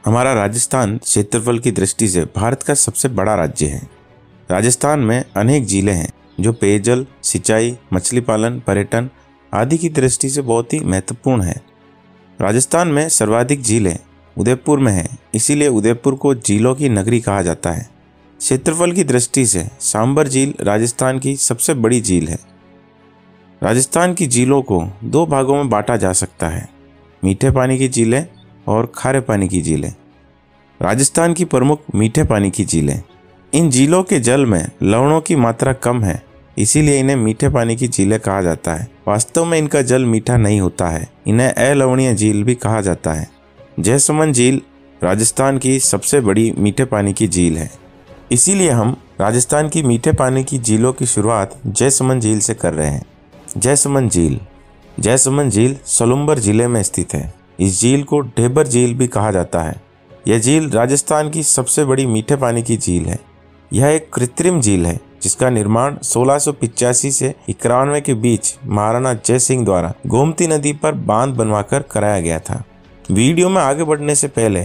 हमारा राजस्थान क्षेत्रफल की दृष्टि से भारत का सबसे बड़ा राज्य है। राजस्थान में अनेक जिले हैं जो पेयजल, सिंचाई, मछली पालन, पर्यटन आदि की दृष्टि से बहुत ही महत्वपूर्ण है। राजस्थान में सर्वाधिक झीलें उदयपुर में हैं, इसीलिए उदयपुर को झीलों की नगरी कहा जाता है। क्षेत्रफल की दृष्टि से सांबर झील राजस्थान की सबसे बड़ी झील है। राजस्थान की झीलों को दो भागों में बांटा जा सकता है, मीठे पानी की झीलें और खारे पानी की झीलें। राजस्थान की प्रमुख मीठे पानी की झीलें। इन झीलों के जल में लवणों की मात्रा कम है, इसीलिए इन्हें मीठे पानी की झीलें कहा जाता है। वास्तव में इनका जल मीठा नहीं होता है, इन्हें अलवणीय झील भी कहा जाता है। जैसमंद झील राजस्थान की सबसे बड़ी मीठे पानी की झील है, इसीलिए हम राजस्थान की मीठे पानी की झीलों की शुरुआत जैसमंद झील से कर रहे हैं। जैसमंद झील सलुम्बर जिले में स्थित है। इस झील को ढेबर झील भी कहा जाता है। यह झील राजस्थान की सबसे बड़ी मीठे पानी की झील है। यह एक कृत्रिम झील है जिसका निर्माण 1685 से 91 के बीच महाराणा जय सिंह द्वारा गोमती नदी पर बांध बनवाकर कराया गया था। वीडियो में आगे बढ़ने से पहले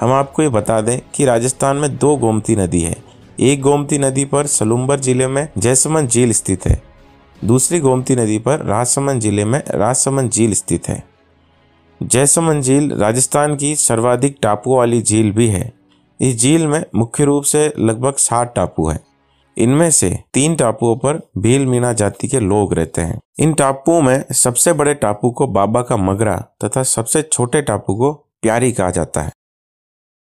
हम आपको ये बता दें कि राजस्थान में दो गोमती नदी है। एक गोमती नदी पर सलुम्बर जिले में जैसमंद झील स्थित है, दूसरी गोमती नदी पर राजसमंद जिले में राजसमंद झील स्थित है। जैसमंद झील राजस्थान की सर्वाधिक टापुओं वाली झील भी है। इस झील में मुख्य रूप से लगभग 60 टापू हैं। इनमें से 3 टापुओं पर भील मीणा जाति के लोग रहते हैं। इन टापुओं में सबसे बड़े टापू को बाबा का मगरा तथा सबसे छोटे टापू को प्यारी कहा जाता है।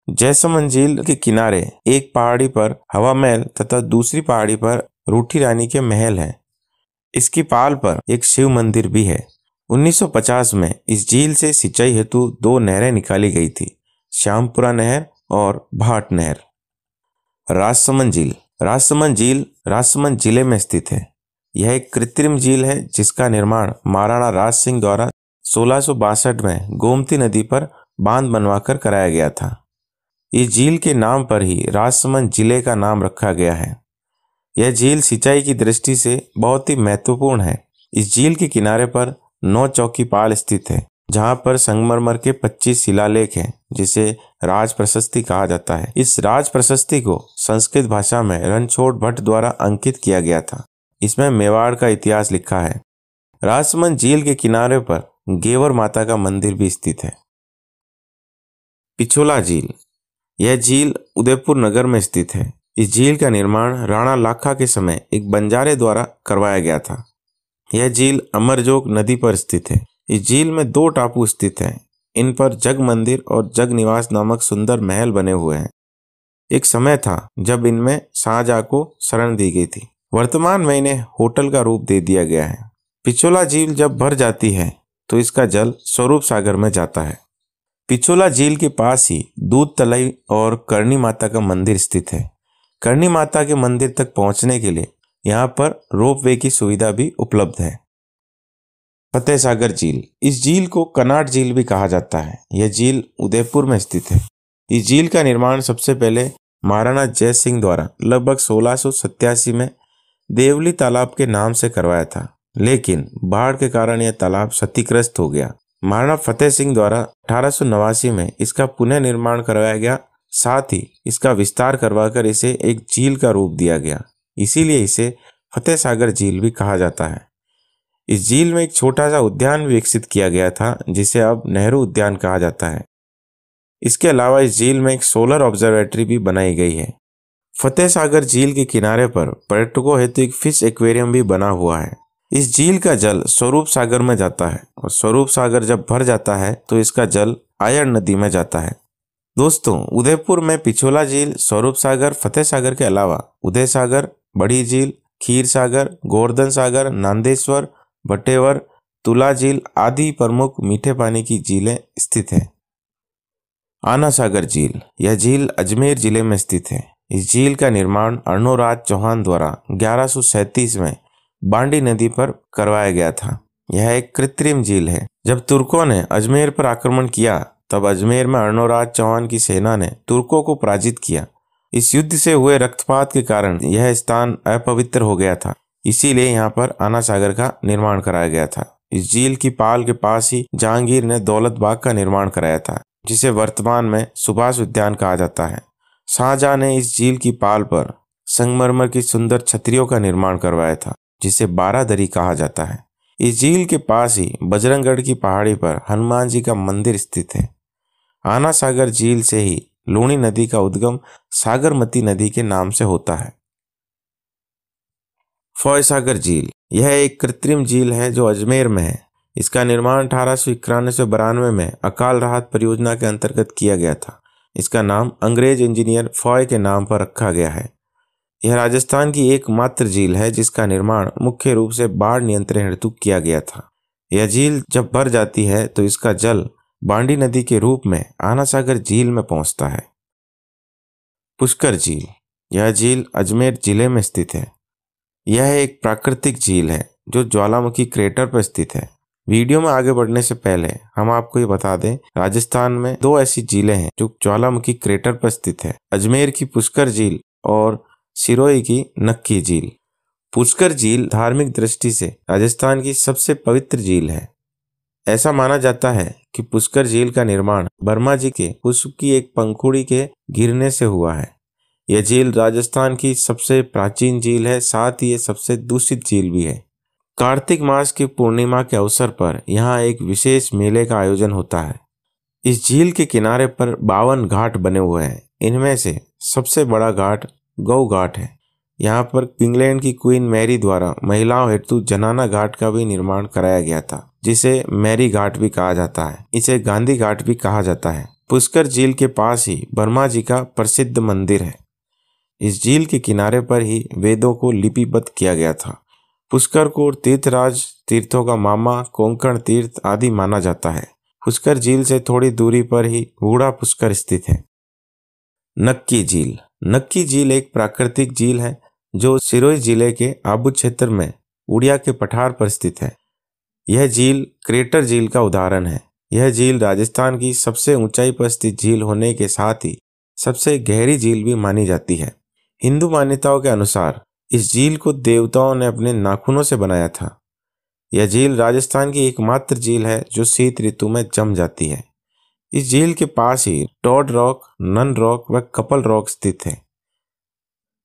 जैसमंद झील के किनारे एक पहाड़ी पर हवा महल तथा दूसरी पहाड़ी पर रूठी रानी के महल हैं। इसकी पाल पर एक शिव मंदिर भी है। 1950 में इस झील से सिंचाई हेतु 2 नहरें निकाली गई थी, श्यामपुरा नहर और भाट नहर। राजसमंद झील राजसमंद जिले में स्थित है। यह एक कृत्रिम झील है जिसका निर्माण महाराणा राज सिंह द्वारा 1662 में गोमती नदी पर बांध बनवाकर कराया गया था। इस झील के नाम पर ही राजसमंद जिले का नाम रखा गया है। यह झील सिंचाई की दृष्टि से बहुत ही महत्वपूर्ण है। इस झील के किनारे पर 9 चौकी पाल स्थित है, जहां पर संगमरमर के 25 शिलालेख हैं, जिसे राज प्रशस्ति कहा जाता है। इस राज प्रशस्ति को संस्कृत भाषा में रणछोड़ भट्ट द्वारा अंकित किया गया था। इसमें मेवाड़ का इतिहास लिखा है। राजसमंद झील के किनारे पर गेवर माता का मंदिर भी स्थित है। पिछोला झील। यह झील उदयपुर नगर में स्थित है। इस झील का निर्माण राणा लाखा के समय एक बंजारे द्वारा करवाया गया था। यह झील अमरजोग नदी पर स्थित है। इस झील में 2 टापू स्थित हैं। इन पर जग मंदिर और जग निवास नामक सुंदर महल बने हुए हैं। एक समय था जब इनमें शाहजहां को शरण दी गई थी। वर्तमान में इन्हें होटल का रूप दे दिया गया है। पिछोला झील जब भर जाती है तो इसका जल स्वरूप सागर में जाता है। पिछोला झील के पास ही दूध तलाई और करणी माता का मंदिर स्थित है। करणी माता के मंदिर तक पहुंचने के लिए यहाँ पर रोपवे की सुविधा भी उपलब्ध है। फतेह सागर झील। इस झील को कनाट झील भी कहा जाता है। यह झील उदयपुर में स्थित है। इस झील का निर्माण सबसे पहले महाराणा जय सिंह द्वारा लगभग 1687 में देवली तालाब के नाम से करवाया था, लेकिन बाढ़ के कारण यह तालाब क्षतिग्रस्त हो गया। महाराणा फतेह सिंह द्वारा 1889 में इसका पुनः निर्माण करवाया गया। साथ ही इसका विस्तार करवाकर इसे एक झील का रूप दिया गया, इसीलिए इसे फतेह सागर झील भी कहा जाता है। इस झील में एक छोटा सा उद्यान भी विकसित किया गया था, जिसे अब नेहरू उद्यान कहा जाता है। इसके अलावा इस झील में एक सोलर ऑब्जर्वेटरी भी बनाई गई है। फतेह सागर झील के किनारे पर पर्यटकों हेतु एक फिश एक्वेरियम भी बना हुआ है। इस झील का जल स्वरूप सागर में जाता है और स्वरूप सागर जब भर जाता है तो इसका जल आयड़ नदी में जाता है। दोस्तों, उदयपुर में पिछोला झील, स्वरूप सागर, फतेह सागर के अलावा उदय सागर, बड़ी झील, खीर सागर, गोवर्धन सागर, नांदेश्वर, भटेवर, तुला झील आदि प्रमुख मीठे पानी की झीलें स्थित हैं। आना सागर झील। यह झील अजमेर जिले में स्थित है। इस झील का निर्माण अर्णोराज चौहान द्वारा 1137 में बांडी नदी पर करवाया गया था। यह एक कृत्रिम झील है। जब तुर्कों ने अजमेर पर आक्रमण किया तब अजमेर में अर्णोराज चौहान की सेना ने तुर्कों को पराजित किया। इस युद्ध से हुए रक्तपात के कारण यह स्थान अपवित्र हो गया था, इसीलिए यहाँ पर आना सागर का निर्माण कराया गया था। इस झील की पाल के पास ही जहांगीर ने दौलत बाग का निर्माण कराया था। जिसे वर्तमान में सुभाष उद्यान कहा जाता है। शाहजहां ने इस झील की पाल पर संगमरमर की सुंदर छतरियों का निर्माण करवाया था, जिसे बारादरी कहा जाता है। इस झील के पास ही बजरंगगढ़ की पहाड़ी पर हनुमान जी का मंदिर स्थित है। आना सागर झील से ही लूणी नदी का उद्गम सागरमती नदी के नाम से होता है। फॉयसागर झील यह एक कृत्रिम झील है जो अजमेर में है। इसका निर्माण 1891-92 में अकाल राहत परियोजना के अंतर्गत किया गया था। इसका नाम अंग्रेज इंजीनियर फॉय के नाम पर रखा गया है। यह राजस्थान की एकमात्र झील है जिसका निर्माण मुख्य रूप से बाढ़ नियंत्रण हेतु किया गया था। यह झील जब भर जाती है तो इसका जल बांडी नदी के रूप में आना सागर झील में पहुंचता है। पुष्कर झील यह झील अजमेर जिले में स्थित है। यह एक प्राकृतिक झील है जो ज्वालामुखी क्रेटर पर स्थित है। वीडियो में आगे बढ़ने से पहले हम आपको ये बता दें, राजस्थान में 2 ऐसी झीलें हैं जो ज्वालामुखी क्रेटर पर स्थित है, अजमेर की पुष्कर झील और सिरोही की नक्की झील। पुष्कर झील धार्मिक दृष्टि से राजस्थान की सबसे पवित्र झील है। ऐसा माना जाता है कि पुष्कर झील का निर्माण ब्रह्मा जी के पुष्प की एक पंखुड़ी के गिरने से हुआ है। यह झील राजस्थान की सबसे प्राचीन झील है, साथ ही ये सबसे दूषित झील भी है। कार्तिक मास की पूर्णिमा के अवसर पर यहाँ एक विशेष मेले का आयोजन होता है। इस झील के किनारे पर 52 घाट बने हुए हैं। इनमें से सबसे बड़ा घाट गौ घाट है। यहाँ पर इंग्लैंड की क्वीन मैरी द्वारा महिलाओं हेतु जनाना घाट का भी निर्माण कराया गया था, जिसे मैरी घाट भी कहा जाता है। इसे गांधी घाट भी कहा जाता है। पुष्कर झील के पास ही ब्रह्मा जी का प्रसिद्ध मंदिर है। इस झील के किनारे पर ही वेदों को लिपिबद्ध किया गया था। पुष्कर को तीर्थराज तीर्थों का मामा, कोंकण तीर्थ आदि माना जाता है। पुष्कर झील से थोड़ी दूरी पर ही बूढ़ा पुष्कर स्थित है। नक्की झील नक्की झील एक प्राकृतिक झील है जो सिरोही जिले के आबू क्षेत्र में उड़िया के पठार पर स्थित है। यह झील क्रेटर झील का उदाहरण है। यह झील राजस्थान की सबसे ऊंचाई पर स्थित झील होने के साथ ही सबसे गहरी झील भी मानी जाती है। हिंदू मान्यताओं के अनुसार इस झील को देवताओं ने अपने नाखूनों से बनाया था। यह झील राजस्थान की एकमात्र झील है जो शीत ऋतु में जम जाती है। इस झील के पास ही टॉड रॉक, नन रॉक व कपल रॉक स्थित है।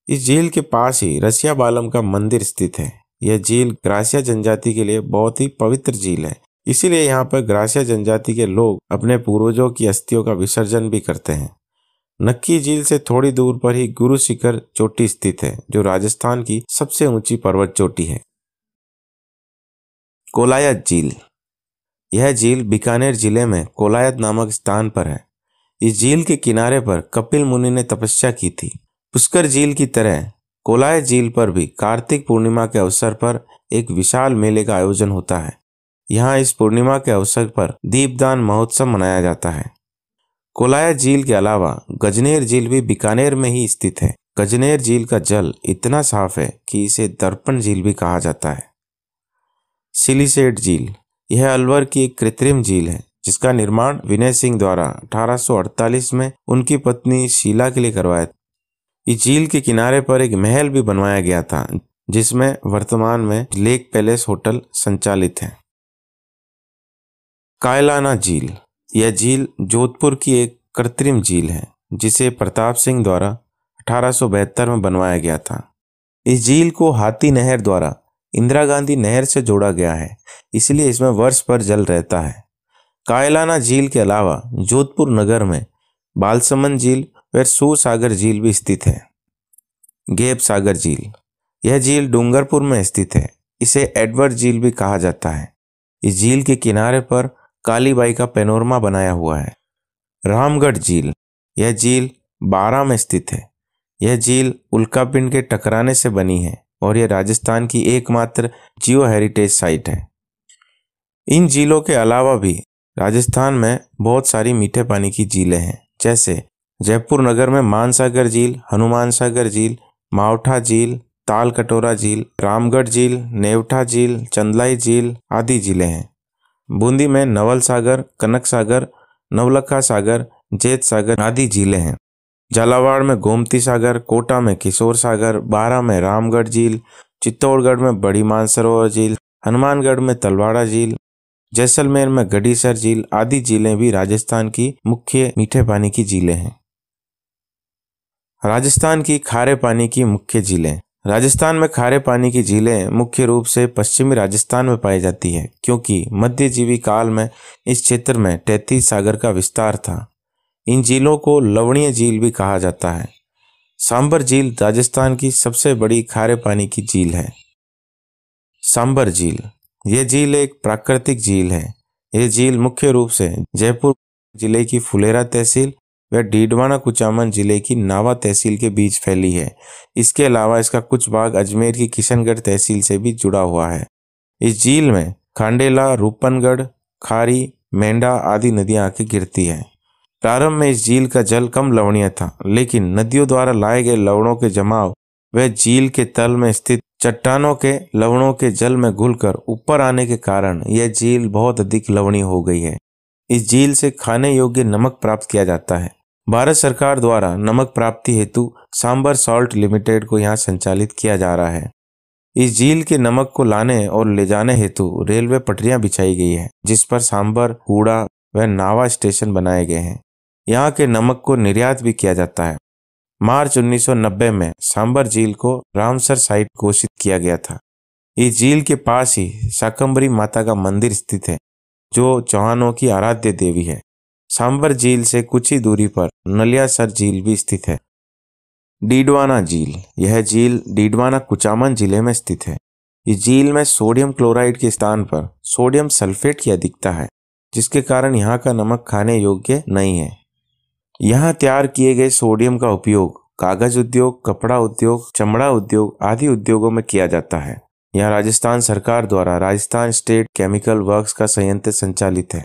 इस झील के पास ही रसिया बालम का मंदिर स्थित है। यह झील ग्रासिया जनजाति के लिए बहुत ही पवित्र झील है, इसीलिए यहाँ पर ग्रासिया जनजाति के लोग अपने पूर्वजों की अस्थियों का विसर्जन भी करते हैं। नक्की झील से थोड़ी दूर पर ही गुरु शिखर चोटी स्थित है, जो राजस्थान की सबसे ऊंची पर्वत चोटी है। कोलायत झील यह झील बीकानेर जिले में कोलायत नामक स्थान पर है। इस झील के किनारे पर कपिल मुनि ने तपस्या की थी। पुष्कर झील की तरह कोलायत झील पर भी कार्तिक पूर्णिमा के अवसर पर एक विशाल मेले का आयोजन होता है। यहाँ इस पूर्णिमा के अवसर पर दीपदान महोत्सव मनाया जाता है। कोलायत झील के अलावा गजनेर झील भी बीकानेर में ही स्थित है। गजनेर झील का जल इतना साफ है कि इसे दर्पण झील भी कहा जाता है। सिलिसेट झील यह अलवर की एक कृत्रिम झील है जिसका निर्माण विनय सिंह द्वारा 1848 में उनकी पत्नी शीला के लिए करवाया था। इस झील के किनारे पर एक महल भी बनवाया गया था जिसमें वर्तमान में लेक पैलेस होटल संचालित है। कायलाना झील यह झील जोधपुर की एक कृत्रिम झील है जिसे प्रताप सिंह द्वारा 1872 में बनवाया गया था। इस झील को हाथी नहर द्वारा इंदिरा गांधी नहर से जोड़ा गया है, इसलिए इसमें वर्ष भर जल रहता है। कायलाना झील के अलावा जोधपुर नगर में बालसमंद झील व सूरसागर झील भी स्थित है। गेप सागर झील यह झील डूंगरपुर में स्थित है। इसे एडवर्ड झील भी कहा जाता है। इस झील के किनारे पर कालीबाई का पैनोरमा बनाया हुआ है। रामगढ़ झील यह झील बारां में स्थित है। यह झील उल्कापिंड के टकराने से बनी है और यह राजस्थान की एकमात्र जियो हेरिटेज साइट है। इन झीलों के अलावा भी राजस्थान में बहुत सारी मीठे पानी की झीलें हैं, जैसे जयपुर नगर में मानसागर झील, हनुमान सागर झील, मावठा झील, ताल कटोरा झील, रामगढ़ झील, नेवठा झील, चंदलाई झील आदि झीलें हैं। बूंदी में नवल सागर, कनक सागर, नवलखा सागर, जेत सागर आदि झीलें हैं। झालावाड़ में गोमती सागर, कोटा में किशोर सागर, बारां में रामगढ़ झील, चित्तौड़गढ़ में बड़ी मानसरोवर झील, हनुमानगढ़ में तलवाड़ा झील, जैसलमेर में गडीसर झील आदि झीलें भी राजस्थान की मुख्य मीठे पानी की झीलें हैं। राजस्थान की खारे पानी की मुख्य झीलें। राजस्थान में खारे पानी की झीलें मुख्य रूप से पश्चिमी राजस्थान में पाई जाती है, क्योंकि मध्यजीवी काल में इस क्षेत्र में 33 सागर का विस्तार था। इन झीलों को लवणीय झील भी कहा जाता है। सांबर झील राजस्थान की सबसे बड़ी खारे पानी की झील है। सांबर झील, यह झील एक प्राकृतिक झील है। यह झील मुख्य रूप से जयपुर जिले की फुलेरा तहसील व डीडवाना कुचामन जिले की नावा तहसील के बीच फैली है। इसके अलावा इसका कुछ भाग अजमेर की किशनगढ़ तहसील से भी जुड़ा हुआ है। इस झील में खांडेला, रूपनगढ़, खारी, मेंढा आदि नदियां आके गिरती है। प्रारंभ में इस झील का जल कम लवणीय था, लेकिन नदियों द्वारा लाए गए लवणों के जमाव व झील के तल में स्थित चट्टानों के लवणों के जल में घुलकर ऊपर आने के कारण यह झील बहुत अधिक लवणीय हो गई है। इस झील से खाने योग्य नमक प्राप्त किया जाता है। भारत सरकार द्वारा नमक प्राप्ति हेतु सांबर सॉल्ट लिमिटेड को यहाँ संचालित किया जा रहा है। इस झील के नमक को लाने और ले जाने हेतु रेलवे पटरियां बिछाई गई है, जिस पर सांबर, कूड़ा व नावा स्टेशन बनाए गए हैं। यहाँ के नमक को निर्यात भी किया जाता है। मार्च 1990 में सांबर झील को रामसर साइट घोषित किया गया था। इस झील के पास ही शाकंभरी माता का मंदिर स्थित है, जो चौहानों की आराध्य देवी है। सांबर झील से कुछ ही दूरी पर नलियासर झील भी स्थित है। डीडवाना झील, यह झील डीडवाना कुचामन जिले में स्थित है। इस झील में सोडियम क्लोराइड के स्थान पर सोडियम सल्फेट की अधिकता है, जिसके कारण यहाँ का नमक खाने योग्य नहीं है। यहाँ तैयार किए गए सोडियम का उपयोग कागज उद्योग, कपड़ा उद्योग, चमड़ा उद्योग आदि उद्योगों में किया जाता है। यहाँ राजस्थान सरकार द्वारा राजस्थान स्टेट केमिकल वर्क्स का संयंत्र संचालित है।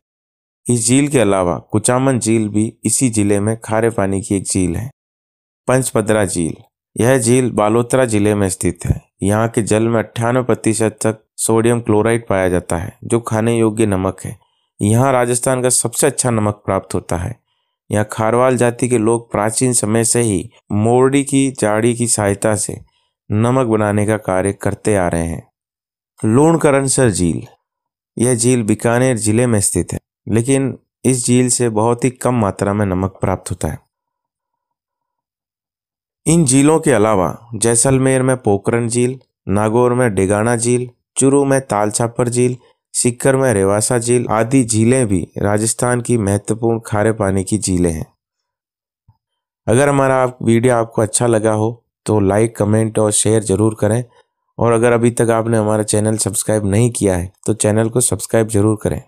इस झील के अलावा कुचामन झील भी इसी जिले में खारे पानी की एक झील है। पंचपदरा झील, यह झील बालोतरा जिले में स्थित है। यहाँ के जल में 98% तक सोडियम क्लोराइड पाया जाता है, जो खाने योग्य नमक है। यहाँ राजस्थान का सबसे अच्छा नमक प्राप्त होता है। यहाँ खारवाल जाति के लोग प्राचीन समय से ही मोरडी की जाड़ी की सहायता से नमक बनाने का कार्य करते आ रहे हैं। लूणकरणसर झील, यह झील बीकानेर जिले में स्थित है, लेकिन इस झील से बहुत ही कम मात्रा में नमक प्राप्त होता है। इन झीलों के अलावा जैसलमेर में पोखरण झील, नागौर में डेगाना झील, चूरू में तालछापर झील, सीकर में रेवासा झील आदि झीलें भी राजस्थान की महत्वपूर्ण खारे पानी की झीलें हैं। अगर हमारा वीडियो आपको अच्छा लगा हो तो लाइक, कमेंट और शेयर जरूर करें, और अगर अभी तक आपने हमारा चैनल सब्सक्राइब नहीं किया है तो चैनल को सब्सक्राइब जरूर करें।